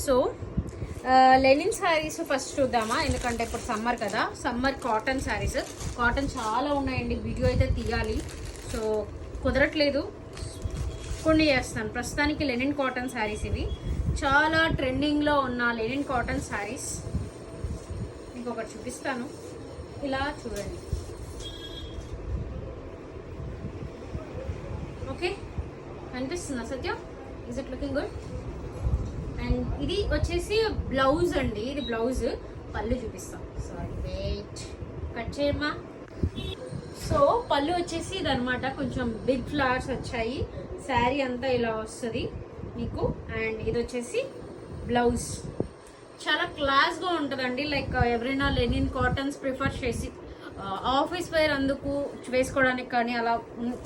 So Lenin saris first చూద్దామా, ఎందుకంటే ఇప్పుడు సమ్మర్ కదా, సమ్మర్ కాటన్ శారీస్. కాటన్ చాలా ఉన్నాయండి, వీడియో అయితే తీయాలి, సో కుదరట్లేదు, కొన్ని చేస్తాను. ప్రస్తుతానికి లెనిన్ కాటన్ శారీస్ ఇవి చాలా ట్రెండింగ్లో ఉన్న లెనిన్ కాటన్ శారీస్. మీకు ఒకటి చూపిస్తాను, ఇలా చూడండి. ఓకే, కనిపిస్తుందా Satyam? Is it looking good? And ఇది వచ్చేసి బ్లౌజ్ అండి, ఇది బ్లౌజ్. పళ్ళు చూపిస్తాం, సారీ వెయిట్, కట్ చేయమ్మా. సో పళ్ళు వచ్చేసి ఇది అనమాట, కొంచెం బిగ్ ఫ్లవర్స్ వచ్చాయి, శారీ అంతా ఇలా వస్తుంది మీకు. అండ్ ఇది వచ్చేసి బ్లౌజ్, చాలా క్లాస్గా ఉంటుందండి. లైక్ ఎవరైనా లెనిన్ కాటన్స్ ప్రిఫర్ చేసి ఆఫీస్ వేర్ అందుకు వేసుకోవడానికి కానీ అలా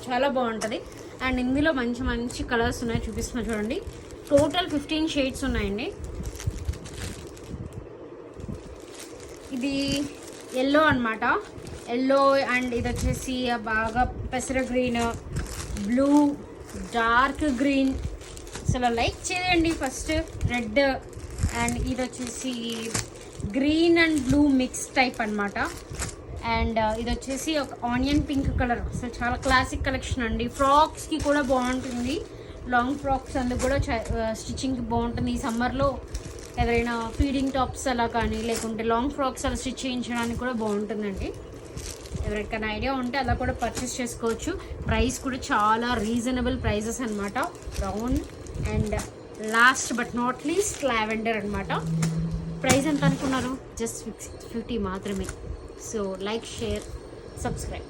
చాలా బాగుంటుంది. అండ్ ఇందులో మంచి మంచి కలర్స్ ఉన్నాయి, చూపిస్తున్నా చూడండి. టోటల్ 15 షేడ్స్ ఉన్నాయండి. ఇది ఎల్లో అనమాట, ఎల్లో. అండ్ ఇది వచ్చేసి బాగా పెసర గ్రీన్, బ్లూ, డార్క్ గ్రీన్, అసలు లైక్ చేయండి. ఫస్ట్ రెడ్, అండ్ ఇది వచ్చేసి green and blue mix type అనమాట. అండ్ ఇది వచ్చేసి ఒక ఆనియన్ పింక్ కలర్, అసలు చాలా క్లాసిక్ కలెక్షన్ అండి. ఫ్రాక్స్కి కూడా బాగుంటుంది, లాంగ్ ఫ్రాక్స్ అందుకు కూడా స్టిచ్చింగ్కి బాగుంటుంది. ఈ సమ్మర్లో ఎవరైనా ఫీడింగ్ టాప్స్ అలా కానీ, లేకుంటే లాంగ్ ఫ్రాక్స్ అలా స్టిచ్ చేయించడానికి కూడా బాగుంటుందండి. ఎవరికైనా ఐడియా ఉంటే అలా కూడా పర్చేస్ చేసుకోవచ్చు. ప్రైస్ కూడా చాలా రీజనబుల్ ప్రైజెస్ అనమాట. Brown and last but not least lavender అనమాట. ప్రైస్ ఎంత అనుకున్నారు? జస్ట్ 50 మాత్రమే. So like, share, subscribe.